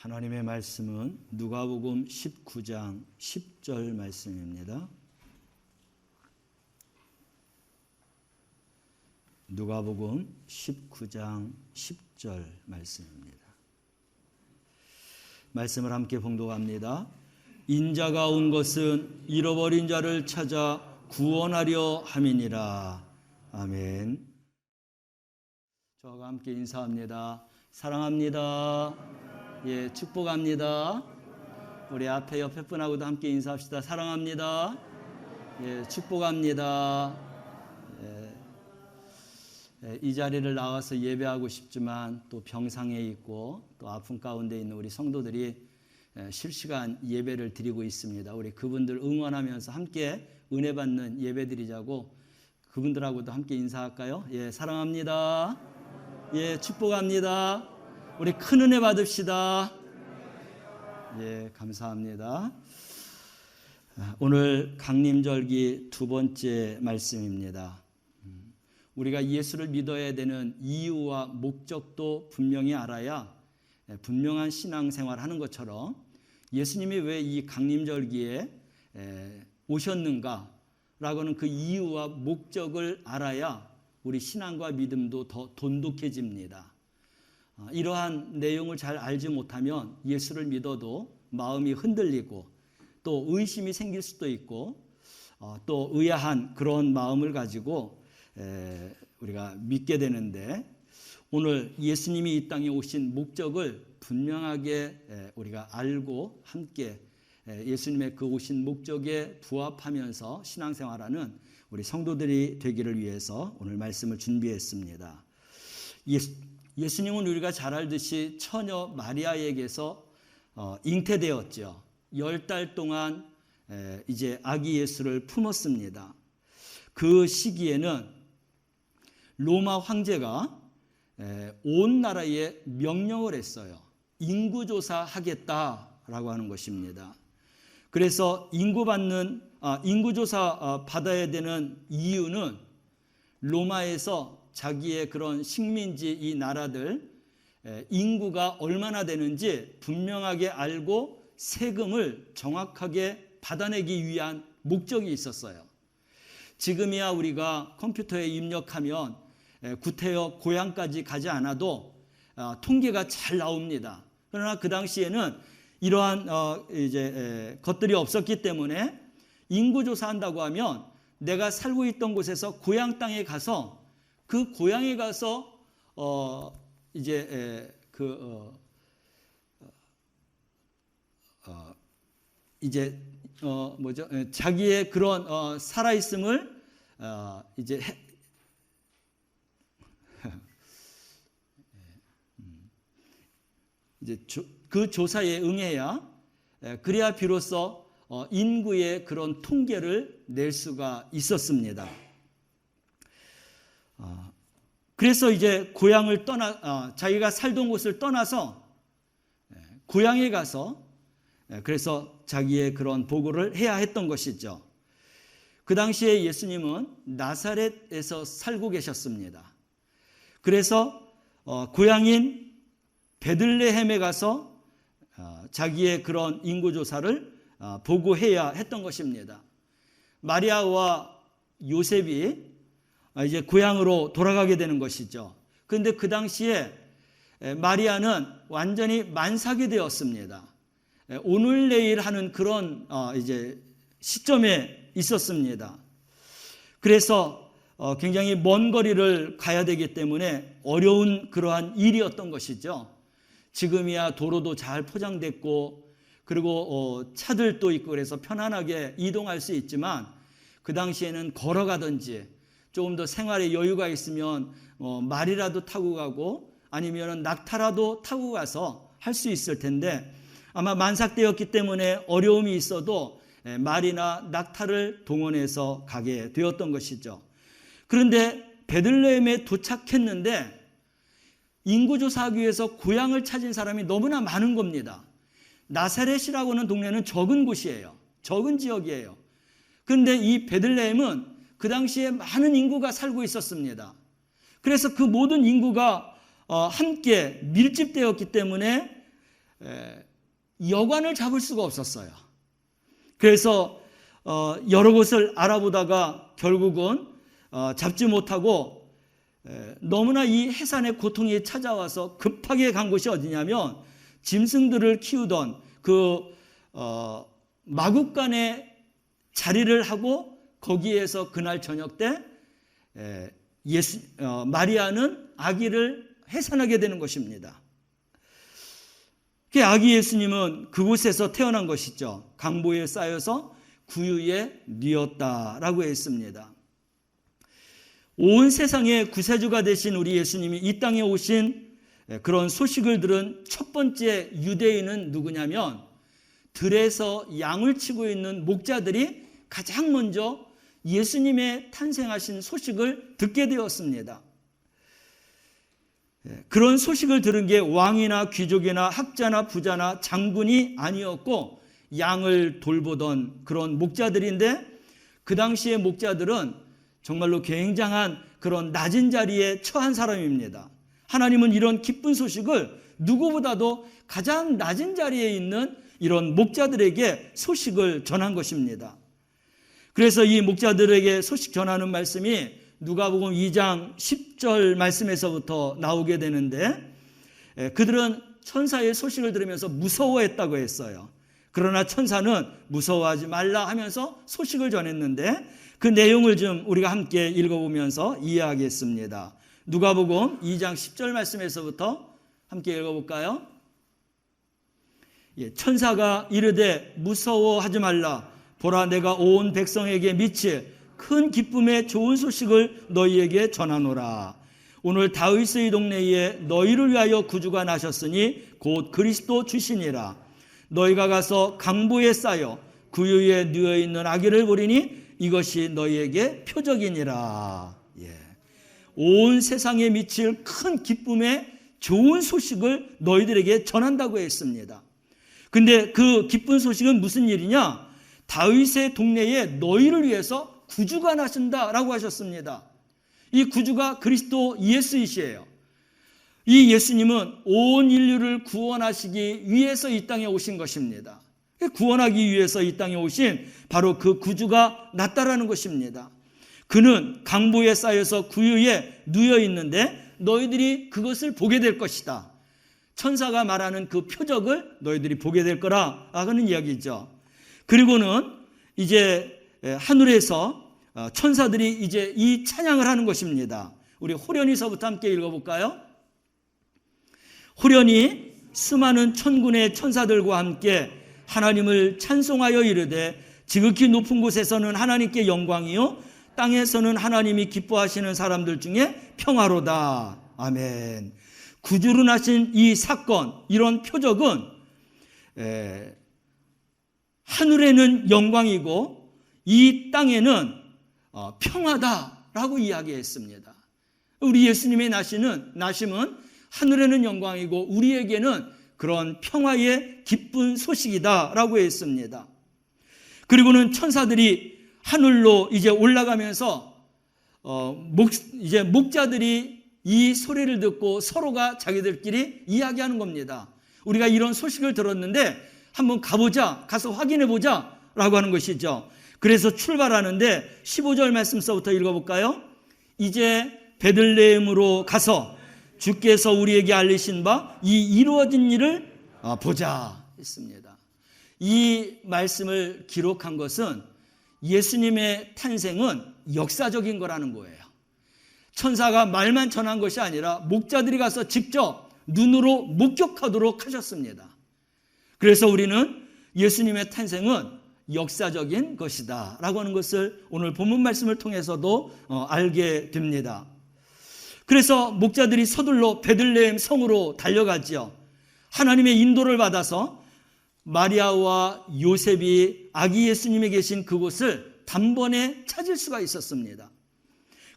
하나님의 말씀은 누가복음 19장 10절 말씀입니다. 누가복음 19장 10절 말씀입니다. 말씀을 함께 봉독합니다. 인자가 온 것은 잃어버린 자를 찾아 구원하려 함이니라. 아멘. 저와 함께 인사합니다. 사랑합니다. 예, 축복합니다. 우리 앞에 옆에 분하고도 함께 인사합시다. 사랑합니다. 예, 축복합니다. 이 자리를 나와서 예배하고 싶지만 또 병상에 있고 또 아픔 가운데 있는 우리 성도들이 실시간 예배를 드리고 있습니다. 우리 그분들 응원하면서 함께 은혜 받는 예배 드리자고 그분들하고도 함께 인사할까요? 예, 사랑합니다. 예, 축복합니다. 우리 큰 은혜 받읍시다. 예, 감사합니다. 오늘 강림절기 두 번째 말씀입니다. 우리가 예수를 믿어야 되는 이유와 목적도 분명히 알아야 분명한 신앙생활 하는 것처럼 예수님이 왜 이 강림절기에 오셨는가라고는 그 이유와 목적을 알아야 우리 신앙과 믿음도 더 돈독해집니다. 이러한 내용을 잘 알지 못하면 예수를 믿어도 마음이 흔들리고 또 의심이 생길 수도 있고 또 의아한 그런 마음을 가지고 우리가 믿게 되는데 오늘 예수님이 이 땅에 오신 목적을 분명하게 우리가 알고 함께 예수님의 그 오신 목적에 부합하면서 신앙생활하는 우리 성도들이 되기를 위해서 오늘 말씀을 준비했습니다. 예수님은 우리가 잘 알듯이 처녀 마리아에게서 잉태되었죠. 10달 동안 이제 아기 예수를 품었습니다. 그 시기에는 로마 황제가 온 나라에 명령을 했어요. 인구조사 하겠다라고 하는 것입니다. 그래서 인구조사 받아야 되는 이유는 로마에서 자기의 그런 식민지 이 나라들 인구가 얼마나 되는지 분명하게 알고 세금을 정확하게 받아내기 위한 목적이 있었어요. 지금이야 우리가 컴퓨터에 입력하면 구태여 고향까지 가지 않아도 통계가 잘 나옵니다. 그러나 그 당시에는 이러한 것들이 없었기 때문에 인구조사한다고 하면 내가 살고 있던 곳에서 고향 땅에 가서 그 고향에 가서 자기의 그런 살아있음을 그 조사에 응해야 그래야 비로소 인구의 그런 통계를 낼 수가 있었습니다. 그래서 이제 고향을 자기가 살던 곳을 떠나서 고향에 가서 그래서 자기의 그런 보고를 해야 했던 것이죠. 그 당시에 예수님은 나사렛에서 살고 계셨습니다. 그래서 고향인 베들레헴에 가서 자기의 그런 인구조사를 보고해야 했던 것입니다. 마리아와 요셉이 이제 고향으로 돌아가게 되는 것이죠. 그런데 그 당시에 마리아는 완전히 만삭이 되었습니다. 오늘 내일 하는 그런 시점에 있었습니다. 그래서 굉장히 먼 거리를 가야 되기 때문에 어려운 그러한 일이었던 것이죠. 지금이야 도로도 잘 포장됐고 그리고 차들도 있고 그래서 편안하게 이동할 수 있지만 그 당시에는 걸어가든지 조금 더 생활에 여유가 있으면 말이라도 타고 가고 아니면 낙타라도 타고 가서 할 수 있을 텐데 아마 만삭되었기 때문에 어려움이 있어도 말이나 낙타를 동원해서 가게 되었던 것이죠. 그런데 베들레헴에 도착했는데 인구조사하기 위해서 고향을 찾은 사람이 너무나 많은 겁니다. 나사렛이라고 하는 동네는 적은 곳이에요. 적은 지역이에요. 그런데 이 베들레헴은 그 당시에 많은 인구가 살고 있었습니다. 그래서 그 모든 인구가 함께 밀집되었기 때문에 여관을 잡을 수가 없었어요. 그래서 여러 곳을 알아보다가 결국은 잡지 못하고 너무나 이 해산의 고통이 찾아와서 급하게 간 곳이 어디냐면 짐승들을 키우던 그 마국간에 자리를 하고 거기에서 그날 저녁 때 마리아는 아기를 해산하게 되는 것입니다. 아기 예수님은 그곳에서 태어난 것이죠. 강보에 쌓여서 구유에 뉘었다라고 했습니다. 온 세상의 구세주가 되신 우리 예수님이 이 땅에 오신 그런 소식을 들은 첫 번째 유대인은 누구냐면 들에서 양을 치고 있는 목자들이 가장 먼저 예수님의 탄생하신 소식을 듣게 되었습니다. 그런 소식을 들은 게 왕이나 귀족이나 학자나 부자나 장군이 아니었고 양을 돌보던 그런 목자들인데, 그 당시의 목자들은 정말로 굉장한 그런 낮은 자리에 처한 사람입니다. 하나님은 이런 기쁜 소식을 누구보다도 가장 낮은 자리에 있는 이런 목자들에게 소식을 전한 것입니다. 그래서 이 목자들에게 소식 전하는 말씀이 누가복음 2장 10절 말씀에서부터 나오게 되는데, 그들은 천사의 소식을 들으면서 무서워했다고 했어요. 그러나 천사는 무서워하지 말라 하면서 소식을 전했는데, 그 내용을 좀 우리가 함께 읽어보면서 이해하겠습니다. 누가복음 2장 10절 말씀에서부터 함께 읽어볼까요? 천사가 이르되 무서워하지 말라. 보라, 내가 온 백성에게 미칠 큰 기쁨의 좋은 소식을 너희에게 전하노라. 오늘 다윗의 동네에 너희를 위하여 구주가 나셨으니 곧 그리스도 주시니라. 너희가 가서 강보에 쌓여 구유에 누워 있는 아기를 보리니 이것이 너희에게 표적이니라. 온 세상에 미칠 큰 기쁨의 좋은 소식을 너희들에게 전한다고 했습니다. 근데 그 기쁜 소식은 무슨 일이냐? 다윗의 동네에 너희를 위해서 구주가 나신다라고 하셨습니다. 이 구주가 그리스도 예수이시에요. 이 예수님은 온 인류를 구원하시기 위해서 이 땅에 오신 것입니다. 구원하기 위해서 이 땅에 오신 바로 그 구주가 났다라는 것입니다. 그는 강보에 쌓여서 구유에 누워 있는데 너희들이 그것을 보게 될 것이다. 천사가 말하는 그 표적을 너희들이 보게 될 거라 하는 이야기죠. 그리고는 이제 하늘에서 천사들이 이제 이 찬양을 하는 것입니다. 우리 호련히서부터 함께 읽어볼까요? 호련히 수많은 천군의 천사들과 함께 하나님을 찬송하여 이르되 지극히 높은 곳에서는 하나님께 영광이요 땅에서는 하나님이 기뻐하시는 사람들 중에 평화로다. 아멘. 구주로 나신 이 사건, 이런 표적은 하늘에는 영광이고 이 땅에는 평화다라고 이야기했습니다. 우리 예수님의 나심은 하늘에는 영광이고 우리에게는 그런 평화의 기쁜 소식이다라고 했습니다. 그리고는 천사들이 하늘로 이제 올라가면서 이제 목자들이 이 소리를 듣고 서로가 자기들끼리 이야기하는 겁니다. 우리가 이런 소식을 들었는데 한번 가보자, 가서 확인해보자 라고 하는 것이죠. 그래서 출발하는데 15절 말씀서부터 읽어볼까요? 이제 베들레헴으로 가서 주께서 우리에게 알리신 바 이 이루어진 일을 보자 했습니다. 이 말씀을 기록한 것은 예수님의 탄생은 역사적인 거라는 거예요. 천사가 말만 전한 것이 아니라 목자들이 가서 직접 눈으로 목격하도록 하셨습니다. 그래서 우리는 예수님의 탄생은 역사적인 것이다 라고 하는 것을 오늘 본문 말씀을 통해서도 알게 됩니다. 그래서 목자들이 서둘러 베들레헴 성으로 달려가지요. 하나님의 인도를 받아서 마리아와 요셉이 아기 예수님이 계신 그곳을 단번에 찾을 수가 있었습니다.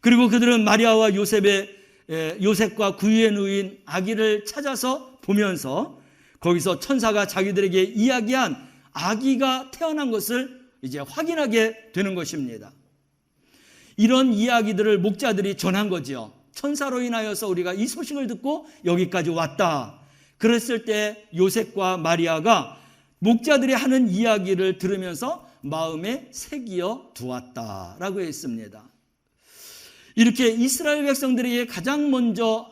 그리고 그들은 마리아와 요셉과 구유에 누인 아기를 찾아서 보면서 거기서 천사가 자기들에게 이야기한 아기가 태어난 것을 이제 확인하게 되는 것입니다. 이런 이야기들을 목자들이 전한 거지요. 천사로 인하여서 우리가 이 소식을 듣고 여기까지 왔다. 그랬을 때 요셉과 마리아가 목자들이 하는 이야기를 들으면서 마음에 새기어 두었다라고 했습니다. 이렇게 이스라엘 백성들에게 가장 먼저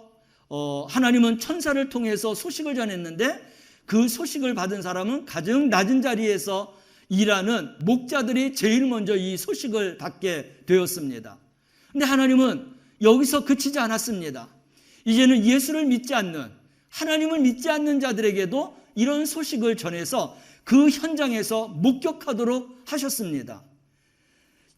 하나님은 천사를 통해서 소식을 전했는데, 그 소식을 받은 사람은 가장 낮은 자리에서 일하는 목자들이 제일 먼저 이 소식을 받게 되었습니다. 그런데 하나님은 여기서 그치지 않았습니다. 이제는 예수를 믿지 않는, 하나님을 믿지 않는 자들에게도 이런 소식을 전해서 그 현장에서 목격하도록 하셨습니다.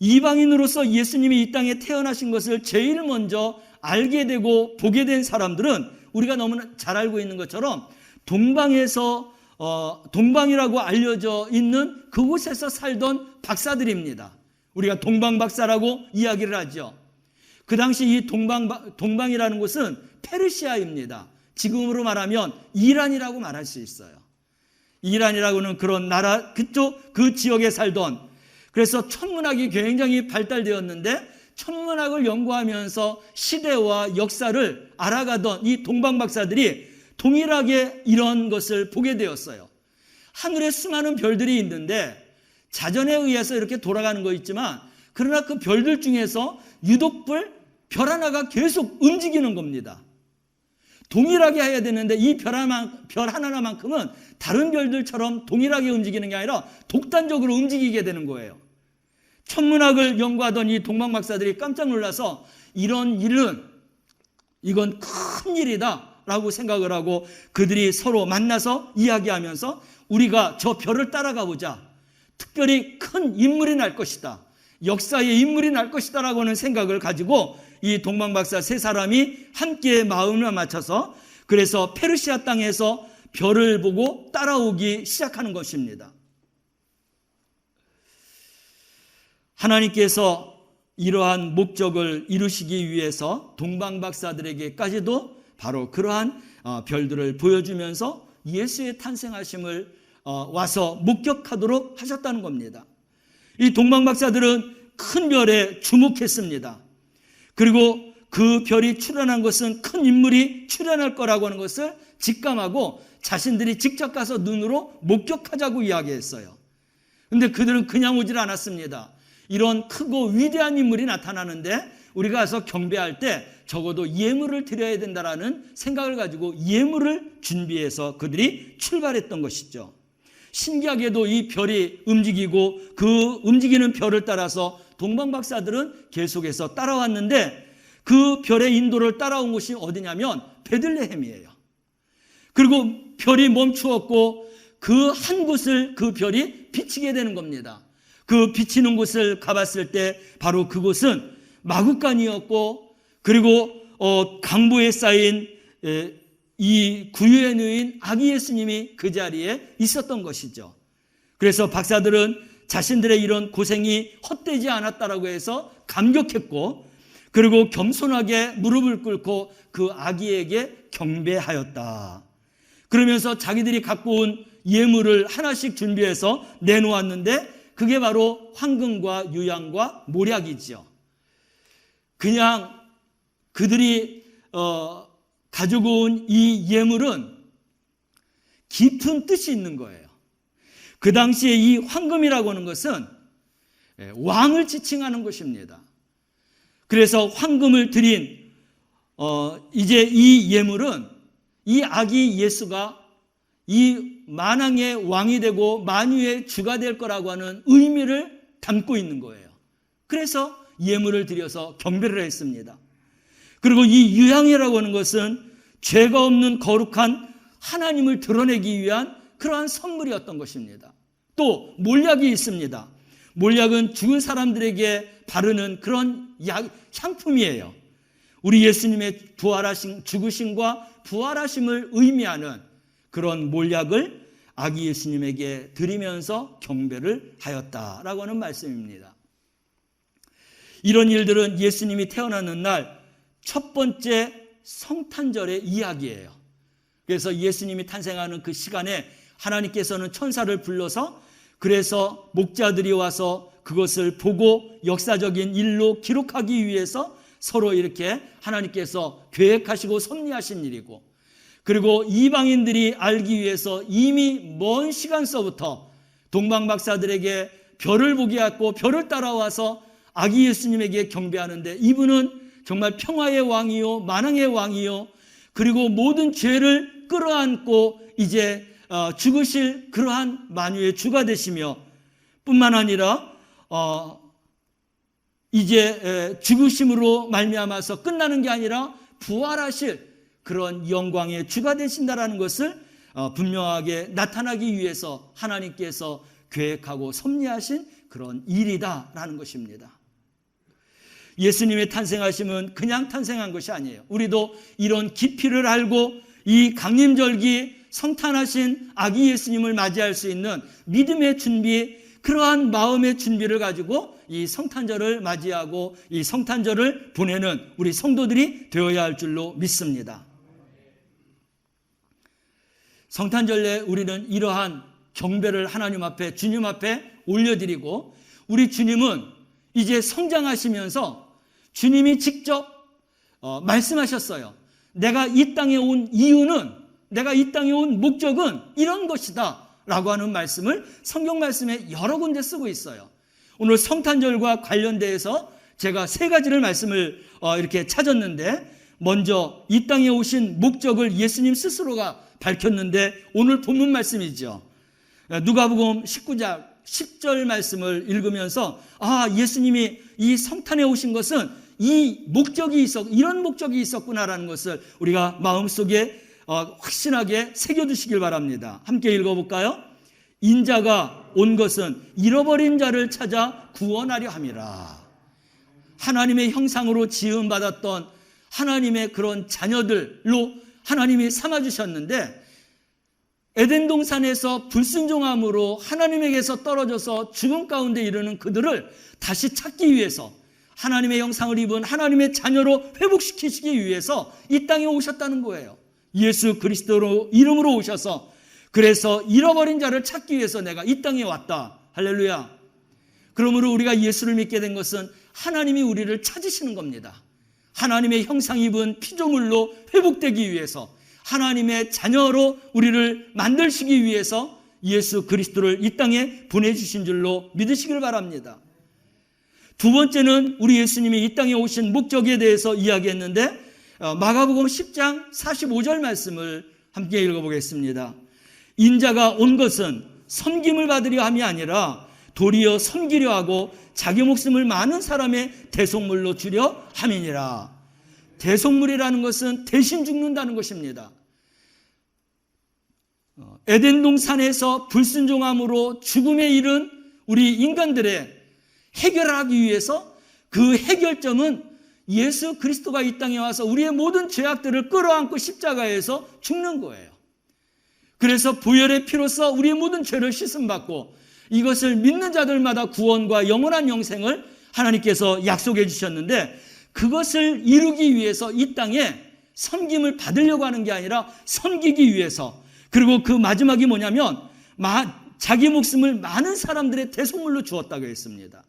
이방인으로서 예수님이 이 땅에 태어나신 것을 제일 먼저 알게 되고 보게 된 사람들은 우리가 너무나 잘 알고 있는 것처럼 동방이라고 알려져 있는 그곳에서 살던 박사들입니다. 우리가 동방박사라고 이야기를 하죠. 그 당시 이 동방이라는 곳은 페르시아입니다. 지금으로 말하면 이란이라고 말할 수 있어요. 이란이라고는 그런 나라, 그 지역에 살던, 그래서 천문학이 굉장히 발달되었는데 천문학을 연구하면서 시대와 역사를 알아가던 이 동방박사들이 동일하게 이런 것을 보게 되었어요. 하늘에 수많은 별들이 있는데 자전에 의해서 이렇게 돌아가는 거 있지만, 그러나 그 별들 중에서 유독 별 하나가 계속 움직이는 겁니다. 동일하게 해야 되는데 이 별 하나만큼은 다른 별들처럼 동일하게 움직이는 게 아니라 독단적으로 움직이게 되는 거예요. 천문학을 연구하던 이 동방박사들이 깜짝 놀라서 이런 일은, 이건 큰 일이다 라고 생각을 하고 그들이 서로 만나서 이야기하면서 우리가 저 별을 따라가 보자, 특별히 큰 인물이 날 것이다, 역사의 인물이 날 것이다 라고는 생각을 가지고 이 동방박사 세 사람이 함께 마음을 맞춰서, 그래서 페르시아 땅에서 별을 보고 따라오기 시작하는 것입니다. 하나님께서 이러한 목적을 이루시기 위해서 동방박사들에게까지도 바로 그러한 별들을 보여주면서 예수의 탄생하심을 와서 목격하도록 하셨다는 겁니다. 이 동방박사들은 큰 별에 주목했습니다. 그리고 그 별이 출현한 것은 큰 인물이 출현할 거라고 하는 것을 직감하고 자신들이 직접 가서 눈으로 목격하자고 이야기했어요. 그런데 그들은 그냥 오질 않았습니다. 이런 크고 위대한 인물이 나타나는데 우리가 가서 경배할 때 적어도 예물을 드려야 된다라는 생각을 가지고 예물을 준비해서 그들이 출발했던 것이죠. 신기하게도 이 별이 움직이고 그 움직이는 별을 따라서 동방박사들은 계속해서 따라왔는데, 그 별의 인도를 따라온 곳이 어디냐면 베들레헴이에요. 그리고 별이 멈추었고 그 한 곳을 그 별이 비치게 되는 겁니다. 그 비치는 곳을 가봤을 때 바로 그곳은 마구간이었고, 그리고 강보에 쌓인 이 구유에 누인 아기 예수님이 그 자리에 있었던 것이죠. 그래서 박사들은 자신들의 이런 고생이 헛되지 않았다라고 해서 감격했고, 그리고 겸손하게 무릎을 꿇고 그 아기에게 경배하였다. 그러면서 자기들이 갖고 온 예물을 하나씩 준비해서 내놓았는데 그게 바로 황금과 유향과 몰약이죠. 그냥 그들이 가지고 온 이 예물은 깊은 뜻이 있는 거예요. 그 당시에 이 황금이라고 하는 것은 왕을 지칭하는 것입니다. 그래서 황금을 드린 이제 이 예물은 이 아기 예수가 이 만왕의 왕이 되고 만유의 주가 될 거라고 하는 의미를 담고 있는 거예요. 그래서 예물을 드려서 경배를 했습니다. 그리고 이 유향이라고 하는 것은 죄가 없는 거룩한 하나님을 드러내기 위한 그러한 선물이었던 것입니다. 또 몰약이 있습니다. 몰약은 죽은 사람들에게 바르는 그런 향품이에요. 우리 예수님의 죽으심과 부활하심을 의미하는 그런 몰약을 아기 예수님에게 드리면서 경배를 하였다라고 하는 말씀입니다. 이런 일들은 예수님이 태어나는 날 첫 번째 성탄절의 이야기예요. 그래서 예수님이 탄생하는 그 시간에 하나님께서는 천사를 불러서, 그래서 목자들이 와서 그것을 보고 역사적인 일로 기록하기 위해서 서로 이렇게 하나님께서 계획하시고 섭리하신 일이고, 그리고 이방인들이 알기 위해서 이미 먼 시간서부터 동방박사들에게 별을 보게 하고 별을 따라와서 아기 예수님에게 경배하는데, 이분은 정말 평화의 왕이요 만왕의 왕이요 그리고 모든 죄를 끌어안고 이제 죽으실 그러한 만유의 주가 되시며, 뿐만 아니라 이제 죽으심으로 말미암아서 끝나는 게 아니라 부활하실 그런 영광의 주가 되신다라는 것을 분명하게 나타나기 위해서 하나님께서 계획하고 섭리하신 그런 일이다라는 것입니다. 예수님의 탄생하심은 그냥 탄생한 것이 아니에요. 우리도 이런 깊이를 알고 이 강림절기 성탄하신 아기 예수님을 맞이할 수 있는 믿음의 준비, 그러한 마음의 준비를 가지고 이 성탄절을 맞이하고 이 성탄절을 보내는 우리 성도들이 되어야 할 줄로 믿습니다. 성탄절에 우리는 이러한 경배를 하나님 앞에, 주님 앞에 올려드리고, 우리 주님은 이제 성장하시면서 주님이 직접 말씀하셨어요. 내가 이 땅에 온 이유는, 내가 이 땅에 온 목적은 이런 것이다 라고 하는 말씀을 성경 말씀에 여러 군데 쓰고 있어요. 오늘 성탄절과 관련돼서 제가 세 가지를 말씀을 이렇게 찾았는데, 먼저 이 땅에 오신 목적을 예수님 스스로가 밝혔는데, 오늘 본문 말씀이죠. 누가복음 19장 10절 말씀을 읽으면서 예수님이 이 성탄에 오신 것은 이런 목적이 있었구나라는 것을 우리가 마음속에 확신하게 새겨두시길 바랍니다. 함께 읽어볼까요? 인자가 온 것은 잃어버린 자를 찾아 구원하려 함이라. 하나님의 형상으로 지음받았던 하나님의 그런 자녀들로 하나님이 삼아주셨는데, 에덴 동산에서 불순종함으로 하나님에게서 떨어져서 죽음 가운데 이르는 그들을 다시 찾기 위해서, 하나님의 형상을 입은 하나님의 자녀로 회복시키시기 위해서 이 땅에 오셨다는 거예요. 예수 그리스도로 이름으로 오셔서, 그래서 잃어버린 자를 찾기 위해서 내가 이 땅에 왔다. 할렐루야. 그러므로 우리가 예수를 믿게 된 것은 하나님이 우리를 찾으시는 겁니다. 하나님의 형상 입은 피조물로 회복되기 위해서, 하나님의 자녀로 우리를 만드시기 위해서 예수 그리스도를 이 땅에 보내주신 줄로 믿으시길 바랍니다. 두 번째는 우리 예수님이 이 땅에 오신 목적에 대해서 이야기했는데, 마가복음 10장 45절 말씀을 함께 읽어보겠습니다. 인자가 온 것은 섬김을 받으려 함이 아니라 도리어 섬기려 하고 자기 목숨을 많은 사람의 대속물로 주려 함이니라. 대속물이라는 것은 대신 죽는다는 것입니다. 에덴 동산에서 불순종함으로 죽음에 이른 우리 인간들의 해결하기 위해서, 그 해결점은 예수 그리스도가 이 땅에 와서 우리의 모든 죄악들을 끌어안고 십자가에서 죽는 거예요. 그래서 보혈의 피로써 우리의 모든 죄를 씻음받고, 이것을 믿는 자들마다 구원과 영원한 영생을 하나님께서 약속해 주셨는데, 그것을 이루기 위해서 이 땅에 섬김을 받으려고 하는 게 아니라 섬기기 위해서, 그리고 그 마지막이 뭐냐면 자기 목숨을 많은 사람들의 대속물로 주었다고 했습니다.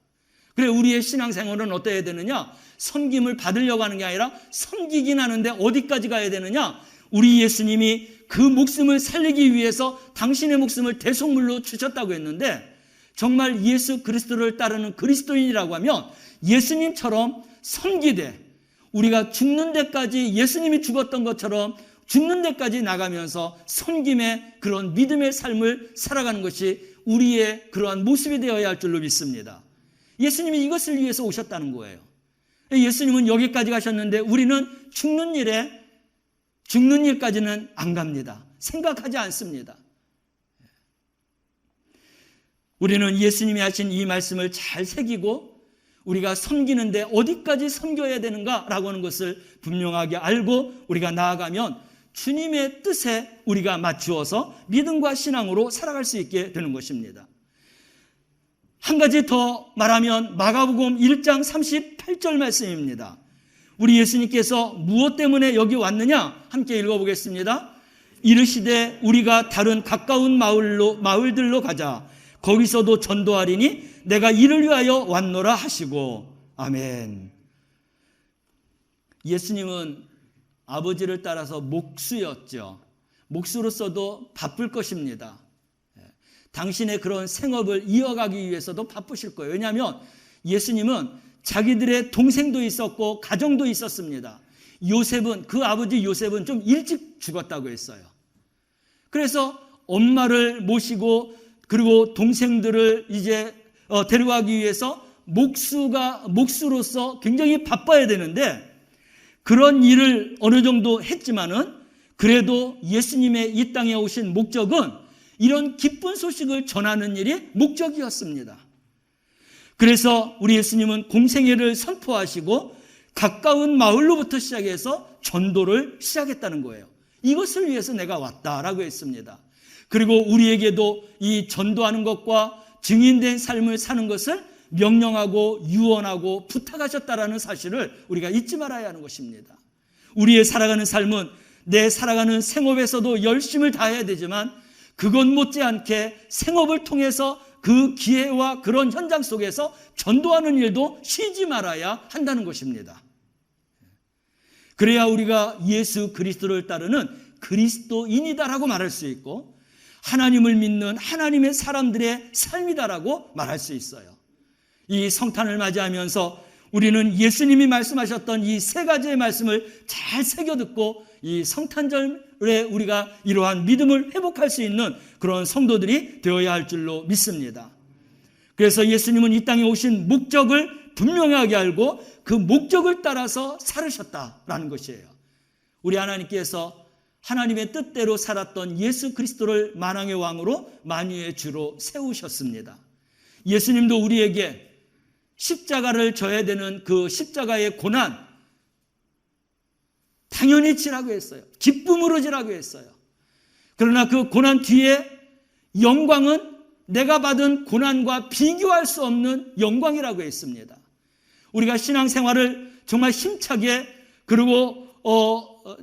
그래, 우리의 신앙생활은 어떠해야 되느냐? 섬김을 받으려고 하는 게 아니라 섬기긴 하는데 어디까지 가야 되느냐? 우리 예수님이 그 목숨을 살리기 위해서 당신의 목숨을 대속물로 주셨다고 했는데, 정말 예수 그리스도를 따르는 그리스도인이라고 하면 예수님처럼 섬기되, 우리가 죽는 데까지 예수님이 죽었던 것처럼 죽는 데까지 나가면서 섬김의 그런 믿음의 삶을 살아가는 것이 우리의 그러한 모습이 되어야 할 줄로 믿습니다. 예수님이 이것을 위해서 오셨다는 거예요. 예수님은 여기까지 가셨는데 우리는 죽는 일까지는 안 갑니다. 생각하지 않습니다. 우리는 예수님이 하신 이 말씀을 잘 새기고, 우리가 섬기는데 어디까지 섬겨야 되는가라고 하는 것을 분명하게 알고 우리가 나아가면 주님의 뜻에 우리가 맞추어서 믿음과 신앙으로 살아갈 수 있게 되는 것입니다. 한 가지 더 말하면 마가복음 1장 38절 말씀입니다. 우리 예수님께서 무엇 때문에 여기 왔느냐? 함께 읽어보겠습니다. 이르시되 우리가 다른 가까운 마을들로 가자. 거기서도 전도하리니 내가 이를 위하여 왔노라 하시고. 아멘. 예수님은 아버지를 따라서 목수였죠. 목수로서도 바쁠 것입니다. 당신의 그런 생업을 이어가기 위해서도 바쁘실 거예요. 왜냐하면 예수님은 자기들의 동생도 있었고 가정도 있었습니다. 요셉은, 그 아버지 요셉은 좀 일찍 죽었다고 했어요. 그래서 엄마를 모시고 그리고 동생들을 이제 데려가기 위해서 목수로서 굉장히 바빠야 되는데, 그런 일을 어느 정도 했지만은 그래도 예수님의 이 땅에 오신 목적은 이런 기쁜 소식을 전하는 일이 목적이었습니다. 그래서 우리 예수님은 공생애를 선포하시고 가까운 마을로부터 시작해서 전도를 시작했다는 거예요. 이것을 위해서 내가 왔다라고 했습니다. 그리고 우리에게도 이 전도하는 것과 증인된 삶을 사는 것을 명령하고 유언하고 부탁하셨다라는 사실을 우리가 잊지 말아야 하는 것입니다. 우리의 살아가는 삶은 내 살아가는 생업에서도 열심을 다해야 되지만 그것 못지않게 생업을 통해서 그 기회와 그런 현장 속에서 전도하는 일도 쉬지 말아야 한다는 것입니다. 그래야 우리가 예수 그리스도를 따르는 그리스도인이다라고 말할 수 있고 하나님을 믿는 하나님의 사람들의 삶이다라고 말할 수 있어요. 이 성탄을 맞이하면서 우리는 예수님이 말씀하셨던 이 세 가지의 말씀을 잘 새겨듣고 이 성탄절에 우리가 이러한 믿음을 회복할 수 있는 그런 성도들이 되어야 할 줄로 믿습니다. 그래서 예수님은 이 땅에 오신 목적을 분명하게 알고 그 목적을 따라서 살으셨다라는 것이에요. 우리 하나님께서 하나님의 뜻대로 살았던 예수 그리스도를 만왕의 왕으로 만유의 주로 세우셨습니다. 예수님도 우리에게 십자가를 져야 되는 그 십자가의 고난 당연히 지라고 했어요. 기쁨으로 지라고 했어요. 그러나 그 고난 뒤에 영광은 내가 받은 고난과 비교할 수 없는 영광이라고 했습니다. 우리가 신앙생활을 정말 힘차게 그리고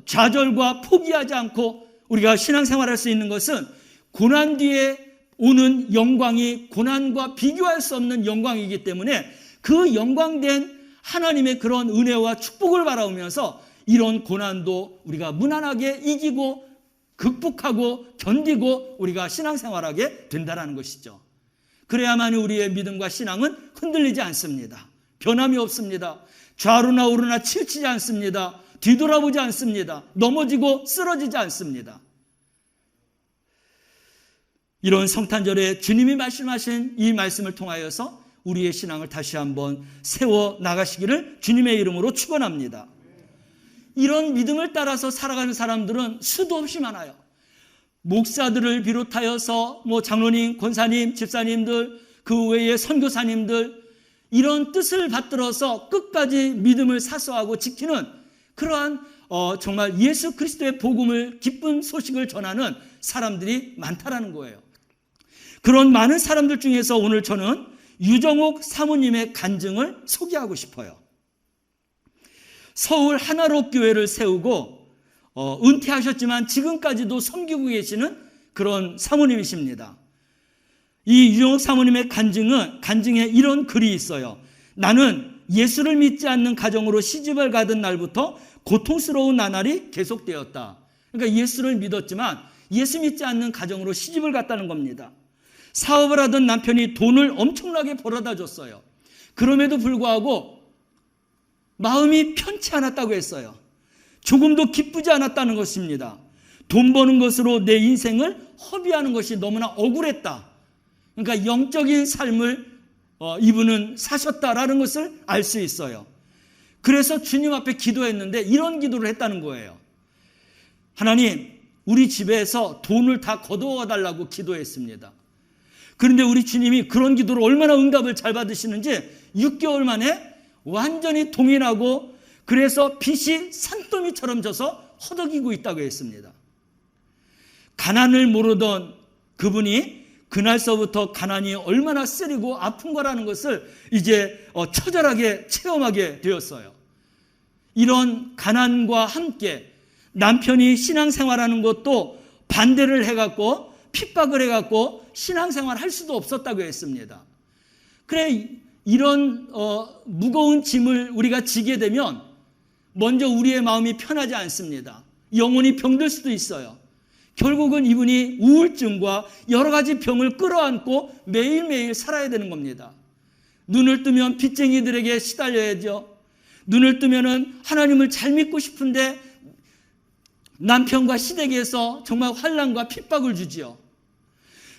좌절과 포기하지 않고 우리가 신앙생활할 수 있는 것은 고난 뒤에 오는 영광이 고난과 비교할 수 없는 영광이기 때문에 그 영광된 하나님의 그런 은혜와 축복을 바라보면서 이런 고난도 우리가 무난하게 이기고 극복하고 견디고 우리가 신앙생활하게 된다는 것이죠. 그래야만 우리의 믿음과 신앙은 흔들리지 않습니다. 변함이 없습니다. 좌로나 우로나 치우치지 않습니다. 뒤돌아보지 않습니다. 넘어지고 쓰러지지 않습니다. 이런 성탄절에 주님이 말씀하신 이 말씀을 통하여서 우리의 신앙을 다시 한번 세워 나가시기를 주님의 이름으로 축원합니다. 이런 믿음을 따라서 살아가는 사람들은 수도 없이 많아요. 목사들을 비롯하여서 장로님, 권사님, 집사님들, 그 외에 선교사님들, 이런 뜻을 받들어서 끝까지 믿음을 사수하고 지키는 그러한 정말 예수 그리스도의 복음을, 기쁜 소식을 전하는 사람들이 많다라는 거예요. 그런 많은 사람들 중에서 오늘 저는 유정옥 사모님의 간증을 소개하고 싶어요. 서울 하나로 교회를 세우고 은퇴하셨지만 지금까지도 섬기고 계시는 그런 사모님이십니다. 이 유정옥 사모님의 간증에 이런 글이 있어요. 나는 예수를 믿지 않는 가정으로 시집을 가던 날부터 고통스러운 나날이 계속되었다. 그러니까 예수를 믿었지만 예수 믿지 않는 가정으로 시집을 갔다는 겁니다. 사업을 하던 남편이 돈을 엄청나게 벌어다 줬어요. 그럼에도 불구하고 마음이 편치 않았다고 했어요. 조금도 기쁘지 않았다는 것입니다. 돈 버는 것으로 내 인생을 허비하는 것이 너무나 억울했다. 그러니까 영적인 삶을 이분은 사셨다라는 것을 알 수 있어요. 그래서 주님 앞에 기도했는데 이런 기도를 했다는 거예요. 하나님, 우리 집에서 돈을 다 거두어 달라고 기도했습니다. 그런데 우리 주님이 그런 기도를 얼마나 응답을 잘 받으시는지 6개월 만에 완전히 동일하고 그래서 빚이 산더미처럼 져서 허덕이고 있다고 했습니다. 가난을 모르던 그분이 그날서부터 가난이 얼마나 쓰리고 아픈 거라는 것을 이제 처절하게 체험하게 되었어요. 이런 가난과 함께 남편이 신앙생활하는 것도 반대를 해갖고 핍박을 해갖고 신앙생활 할 수도 없었다고 했습니다. 그래, 이런 무거운 짐을 우리가 지게 되면 먼저 우리의 마음이 편하지 않습니다. 영혼이 병들 수도 있어요. 결국은 이분이 우울증과 여러 가지 병을 끌어안고 매일매일 살아야 되는 겁니다. 눈을 뜨면 빚쟁이들에게 시달려야죠. 눈을 뜨면은 하나님을 잘 믿고 싶은데 남편과 시댁에서 정말 환난과 핍박을 주지요.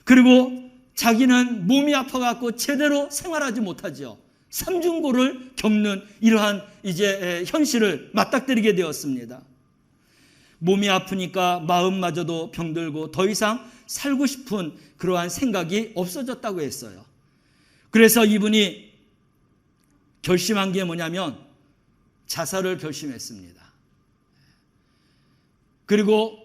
그리고 자기는 몸이 아파갖고 제대로 생활하지 못하죠. 삼중고를 겪는 이러한 이제 현실을 맞닥뜨리게 되었습니다. 몸이 아프니까 마음마저도 병들고 더 이상 살고 싶은 그러한 생각이 없어졌다고 했어요. 그래서 이분이 결심한 게 뭐냐면 자살을 결심했습니다. 그리고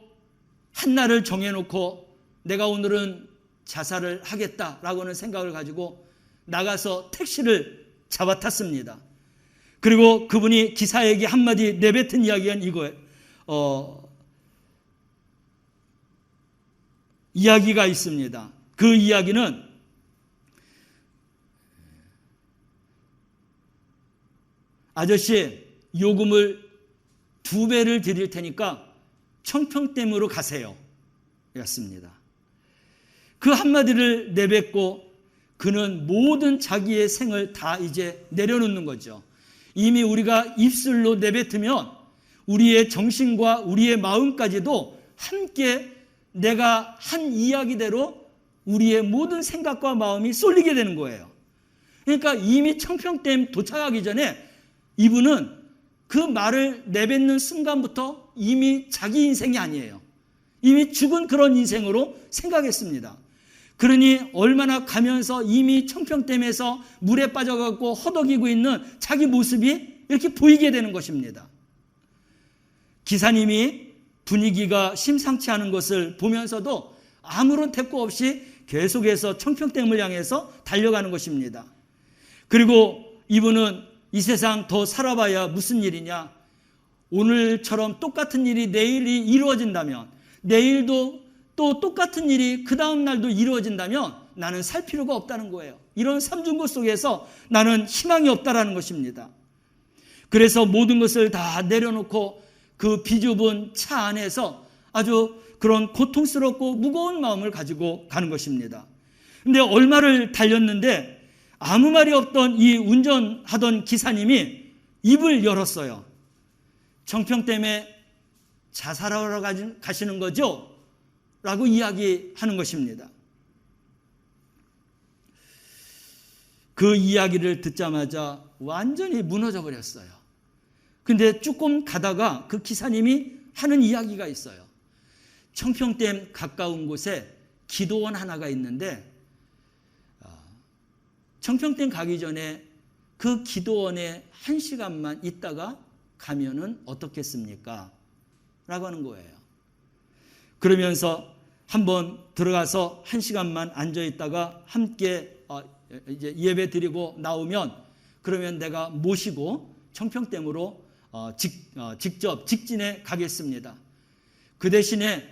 한 날을 정해놓고 내가 오늘은 자살을 하겠다라고는 생각을 가지고 나가서 택시를 잡아탔습니다. 그리고 그분이 기사에게 한마디 내뱉은 이야기가 이거예요. 이야기가 있습니다. 그 이야기는 아저씨 요금을 2배를 드릴 테니까 청평댐으로 가세요 였습니다. 그 한마디를 내뱉고 그는 모든 자기의 생을 다 이제 내려놓는 거죠. 이미 우리가 입술로 내뱉으면 우리의 정신과 우리의 마음까지도 함께 내가 한 이야기대로 우리의 모든 생각과 마음이 쏠리게 되는 거예요. 그러니까 이미 청평댐 도착하기 전에 이분은 그 말을 내뱉는 순간부터 이미 자기 인생이 아니에요. 이미 죽은 그런 인생으로 생각했습니다. 그러니 얼마나 가면서 이미 청평댐에서 물에 빠져갖고 허덕이고 있는 자기 모습이 이렇게 보이게 되는 것입니다. 기사님이 분위기가 심상치 않은 것을 보면서도 아무런 대꾸 없이 계속해서 청평댐을 향해서 달려가는 것입니다. 그리고 이분은 이 세상 더 살아봐야 무슨 일이냐? 오늘처럼 똑같은 일이 내일이 이루어진다면, 내일도 또 똑같은 일이 그 다음 날도 이루어진다면 나는 살 필요가 없다는 거예요. 이런 삼중고 속에서 나는 희망이 없다라는 것입니다. 그래서 모든 것을 다 내려놓고 그 비좁은 차 안에서 아주 그런 고통스럽고 무거운 마음을 가지고 가는 것입니다. 근데 얼마를 달렸는데 아무 말이 없던 이 운전하던 기사님이 입을 열었어요. 청평댐에 자살하러 가시는 거죠? 라고 이야기하는 것입니다. 그 이야기를 듣자마자 완전히 무너져 버렸어요. 근데 조금 가다가 그 기사님이 하는 이야기가 있어요. 청평댐 가까운 곳에 기도원 하나가 있는데 청평댐 가기 전에 그 기도원에 1시간만 있다가 가면은 어떻겠습니까? 라고 하는 거예요. 그러면서 한번 들어가서 1시간만 앉아 있다가 함께 이제 예배 드리고 나오면 그러면 내가 모시고 청평댐으로 직접 직진해 가겠습니다. 그 대신에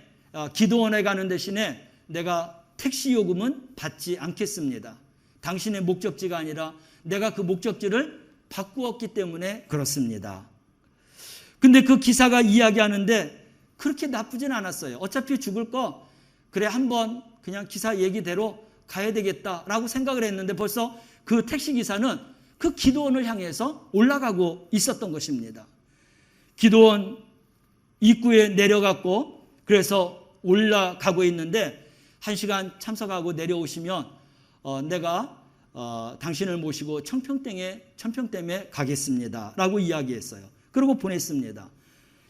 기도원에 가는 대신에 내가 택시 요금은 받지 않겠습니다. 당신의 목적지가 아니라 내가 그 목적지를 바꾸었기 때문에 그렇습니다. 근데 그 기사가 이야기하는데 그렇게 나쁘진 않았어요. 어차피 죽을 거 그래 한번 그냥 기사 얘기대로 가야 되겠다라고 생각을 했는데 벌써 그 택시기사는 그 기도원을 향해서 올라가고 있었던 것입니다. 기도원 입구에 내려갔고 그래서 올라가고 있는데 1시간 참석하고 내려오시면 내가 당신을 모시고 청평댐에 가겠습니다 라고 이야기했어요. 그리고 보냈습니다.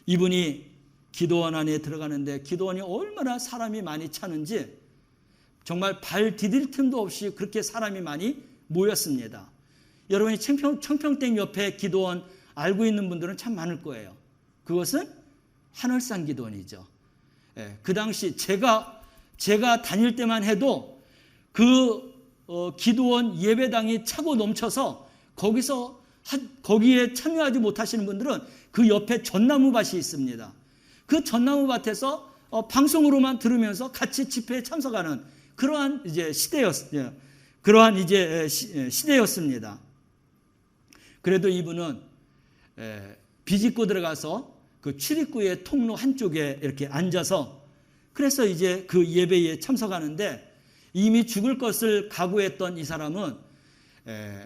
이분이 기도원 안에 들어가는데 기도원이 얼마나 사람이 많이 차는지 정말 발 디딜 틈도 없이 그렇게 사람이 많이 모였습니다. 여러분이 청평댐 옆에 기도원 알고 있는 분들은 참 많을 거예요. 그것은 하늘산 기도원이죠. 그 당시 제가 다닐 때만 해도 그 기도원 예배당이 차고 넘쳐서 거기에 참여하지 못하시는 분들은 그 옆에 전나무밭이 있습니다. 그 전나무밭에서 방송으로만 들으면서 같이 집회에 참석하는 그러한 이제 시대였습니다. 그래도 이분은 비집고 들어가서 그 출입구의 통로 한쪽에 이렇게 앉아서 그래서 이제 그 예배에 참석하는데 이미 죽을 것을 각오했던 이 사람은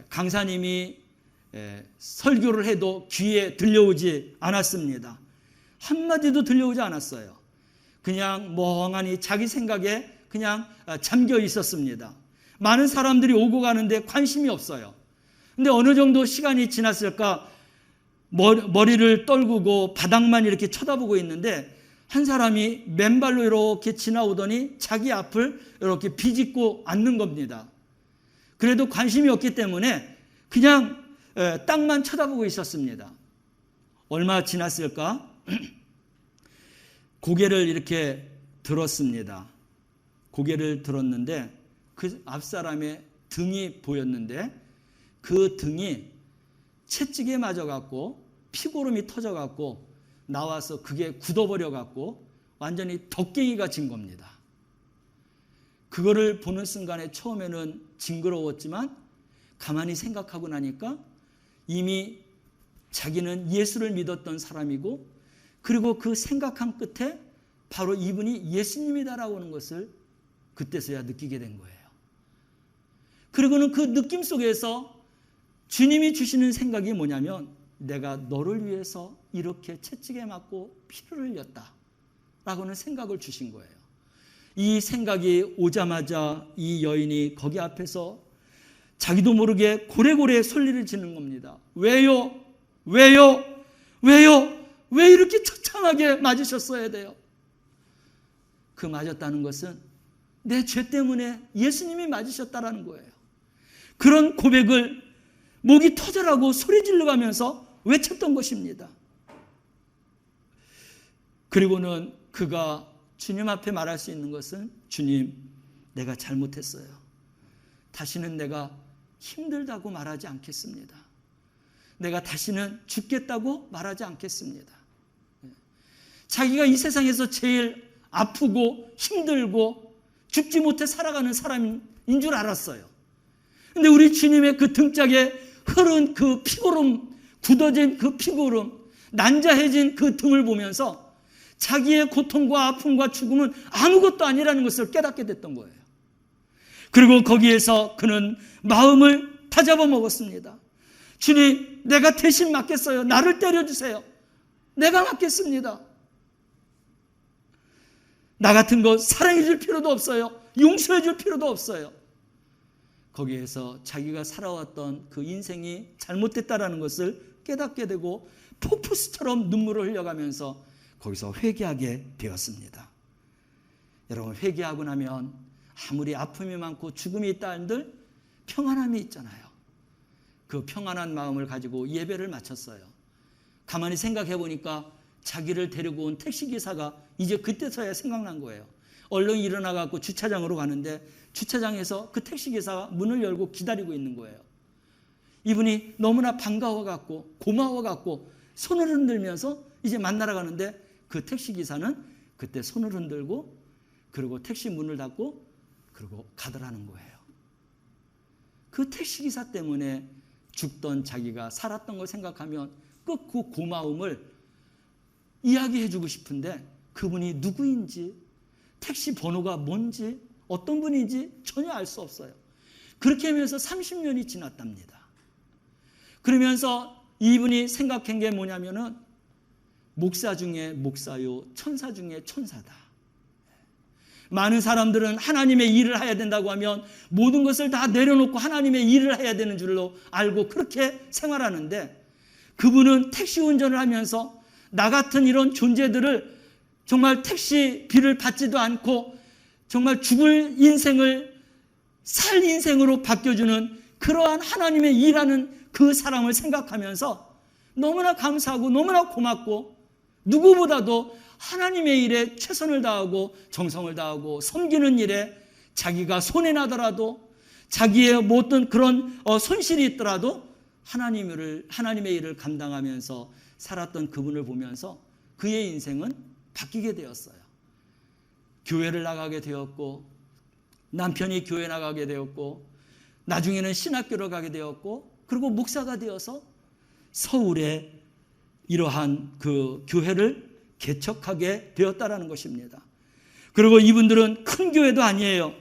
강사님이 설교를 해도 귀에 들려오지 않았습니다. 한마디도 들려오지 않았어요. 그냥 멍하니 자기 생각에 그냥 잠겨 있었습니다. 많은 사람들이 오고 가는데 관심이 없어요. 근데 어느 정도 시간이 지났을까 머리를 떨구고 바닥만 이렇게 쳐다보고 있는데 한 사람이 맨발로 이렇게 지나오더니 자기 앞을 이렇게 비집고 앉는 겁니다. 그래도 관심이 없기 때문에 그냥 땅만 쳐다보고 있었습니다. 얼마 지났을까? 고개를 이렇게 들었습니다. 고개를 들었는데 그 앞사람의 등이 보였는데 그 등이 채찍에 맞아갖고 피고름이 터져갖고 나와서 그게 굳어버려갖고 완전히 덕갱이가 진 겁니다. 그거를 보는 순간에 처음에는 징그러웠지만 가만히 생각하고 나니까 이미 자기는 예수를 믿었던 사람이고 그리고 그 생각한 끝에 바로 이분이 예수님이다라고 하는 것을 그때서야 느끼게 된 거예요. 그리고는 그 느낌 속에서 주님이 주시는 생각이 뭐냐면 내가 너를 위해서 이렇게 채찍에 맞고 피를 흘렸다 라고는 생각을 주신 거예요. 이 생각이 오자마자 이 여인이 거기 앞에서 자기도 모르게 고래고래 소리를 지르는 겁니다. 왜요? 왜요? 왜요? 왜 이렇게 처참하게 맞으셨어야 돼요? 그 맞았다는 것은 내 죄 때문에 예수님이 맞으셨다라는 거예요. 그런 고백을 목이 터져라고 소리 질러가면서 외쳤던 것입니다. 그리고는 그가 주님 앞에 말할 수 있는 것은 주님, 내가 잘못했어요. 다시는 내가 힘들다고 말하지 않겠습니다. 내가 다시는 죽겠다고 말하지 않겠습니다. 자기가 이 세상에서 제일 아프고 힘들고 죽지 못해 살아가는 사람인 줄 알았어요. 근데 우리 주님의 그 등짝에 흐른 그 피고름, 굳어진 그 피고름, 난자해진 그 등을 보면서 자기의 고통과 아픔과 죽음은 아무것도 아니라는 것을 깨닫게 됐던 거예요. 그리고 거기에서 그는 마음을 다잡아 먹었습니다. 주님, 내가 대신 맞겠어요. 나를 때려주세요. 내가 맞겠습니다. 나 같은 거 사랑해 줄 필요도 없어요. 용서해 줄 필요도 없어요. 거기에서 자기가 살아왔던 그 인생이 잘못됐다라는 것을 깨닫게 되고 폭포수처럼 눈물을 흘려가면서 거기서 회개하게 되었습니다. 여러분, 회개하고 나면 아무리 아픔이 많고 죽음이 있다 한들 평안함이 있잖아요. 그 평안한 마음을 가지고 예배를 마쳤어요. 가만히 생각해 보니까 자기를 데리고 온 택시기사가 이제 그때서야 생각난 거예요. 얼른 일어나갖고 주차장으로 가는데 주차장에서 그 택시기사가 문을 열고 기다리고 있는 거예요. 이분이 너무나 반가워갖고 고마워갖고 손을 흔들면서 이제 만나러 가는데 그 택시기사는 그때 손을 흔들고 그리고 택시 문을 닫고 그리고 가더라는 거예요. 그 택시기사 때문에 죽던 자기가 살았던 걸 생각하면 그 고마움을 이야기해주고 싶은데 그분이 누구인지 택시 번호가 뭔지 어떤 분인지 전혀 알 수 없어요. 그렇게 하면서 30년이 지났답니다. 그러면서 이분이 생각한 게 뭐냐면은 목사 중에 목사요 천사 중에 천사다. 많은 사람들은 하나님의 일을 해야 된다고 하면 모든 것을 다 내려놓고 하나님의 일을 해야 되는 줄로 알고 그렇게 생활하는데 그분은 택시 운전을 하면서 나 같은 이런 존재들을 정말 택시비를 받지도 않고 정말 죽을 인생을 살 인생으로 바뀌어주는 그러한 하나님의 일하는 그 사람을 생각하면서 너무나 감사하고 너무나 고맙고 누구보다도 하나님의 일에 최선을 다하고 정성을 다하고 섬기는 일에 자기가 손해나더라도 자기의 어떤 그런 손실이 있더라도 하나님의 일을 감당하면서 살았던 그분을 보면서 그의 인생은 바뀌게 되었어요. 교회를 나가게 되었고 남편이 교회 나가게 되었고 나중에는 신학교를 가게 되었고 그리고 목사가 되어서 서울에 이러한 그 교회를 개척하게 되었다라는 것입니다. 그리고 이분들은 큰 교회도 아니에요.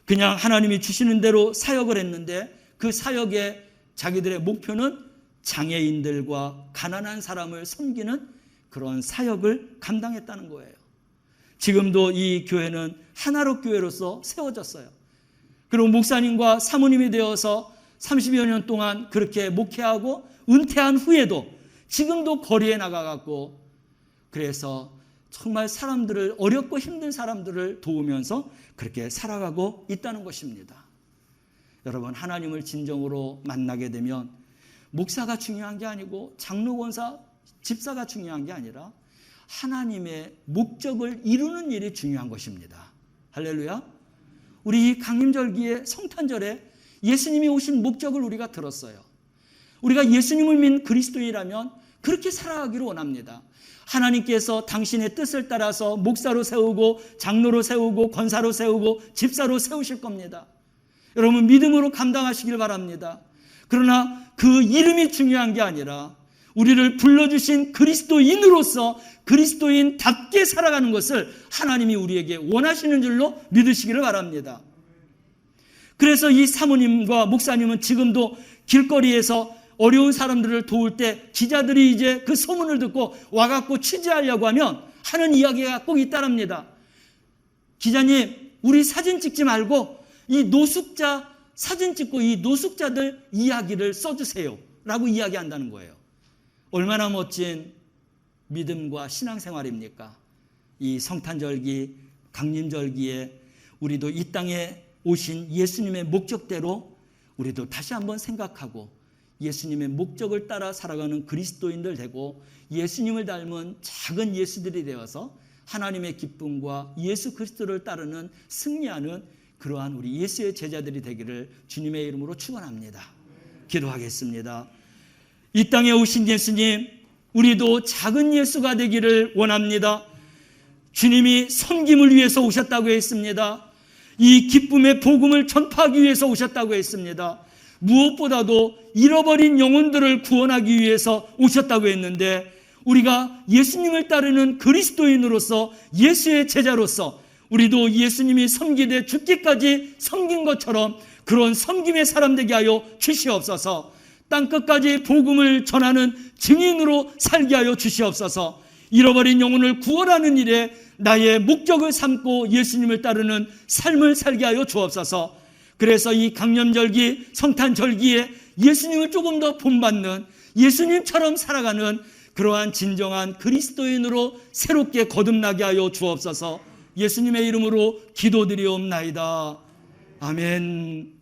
그냥 하나님이 주시는 대로 사역을 했는데 그 사역의 자기들의 목표는 장애인들과 가난한 사람을 섬기는 그런 사역을 감당했다는 거예요. 지금도 이 교회는 하나로 교회로서 세워졌어요. 그리고 목사님과 사모님이 되어서 30여 년 동안 그렇게 목회하고 은퇴한 후에도 지금도 거리에 나가갖고 그래서 정말 사람들을, 어렵고 힘든 사람들을 도우면서 그렇게 살아가고 있다는 것입니다. 여러분, 하나님을 진정으로 만나게 되면 목사가 중요한 게 아니고 장로, 권사, 집사가 중요한 게 아니라 하나님의 목적을 이루는 일이 중요한 것입니다. 할렐루야. 우리 강림절기에 성탄절에 예수님이 오신 목적을 우리가 들었어요. 우리가 예수님을 믿는 그리스도인이라면 그렇게 살아가기를 원합니다. 하나님께서 당신의 뜻을 따라서 목사로 세우고 장로로 세우고 권사로 세우고 집사로 세우실 겁니다. 여러분, 믿음으로 감당하시길 바랍니다. 그러나 그 이름이 중요한 게 아니라 우리를 불러주신 그리스도인으로서 그리스도인답게 살아가는 것을 하나님이 우리에게 원하시는 줄로 믿으시기를 바랍니다. 그래서 이 사모님과 목사님은 지금도 길거리에서 어려운 사람들을 도울 때 기자들이 이제 그 소문을 듣고 와갖고 취재하려고 하면 하는 이야기가 꼭 있다랍니다. 기자님, 우리 사진 찍지 말고 이 노숙자 사진 찍고 이 노숙자들 이야기를 써주세요 라고 이야기한다는 거예요. 얼마나 멋진 믿음과 신앙생활입니까? 이 성탄절기, 강림절기에 우리도 이 땅에 오신 예수님의 목적대로 우리도 다시 한번 생각하고 예수님의 목적을 따라 살아가는 그리스도인들 되고 예수님을 닮은 작은 예수들이 되어서 하나님의 기쁨과 예수 그리스도를 따르는 승리하는 그러한 우리 예수의 제자들이 되기를 주님의 이름으로 축원합니다. 기도하겠습니다. 이 땅에 오신 예수님, 우리도 작은 예수가 되기를 원합니다. 주님이 섬김을 위해서 오셨다고 했습니다. 이 기쁨의 복음을 전파하기 위해서 오셨다고 했습니다. 무엇보다도 잃어버린 영혼들을 구원하기 위해서 오셨다고 했는데 우리가 예수님을 따르는 그리스도인으로서 예수의 제자로서 우리도 예수님이 섬기되 죽기까지 섬긴 것처럼 그런 섬김의 사람 되게 하여 주시옵소서. 땅끝까지 복음을 전하는 증인으로 살게 하여 주시옵소서. 잃어버린 영혼을 구원하는 일에 나의 목적을 삼고 예수님을 따르는 삶을 살게 하여 주옵소서. 그래서 이 강림절기, 성탄절기에 예수님을 조금 더 본받는 예수님처럼 살아가는 그러한 진정한 그리스도인으로 새롭게 거듭나게 하여 주옵소서. 예수님의 이름으로 기도드리옵나이다. 아멘.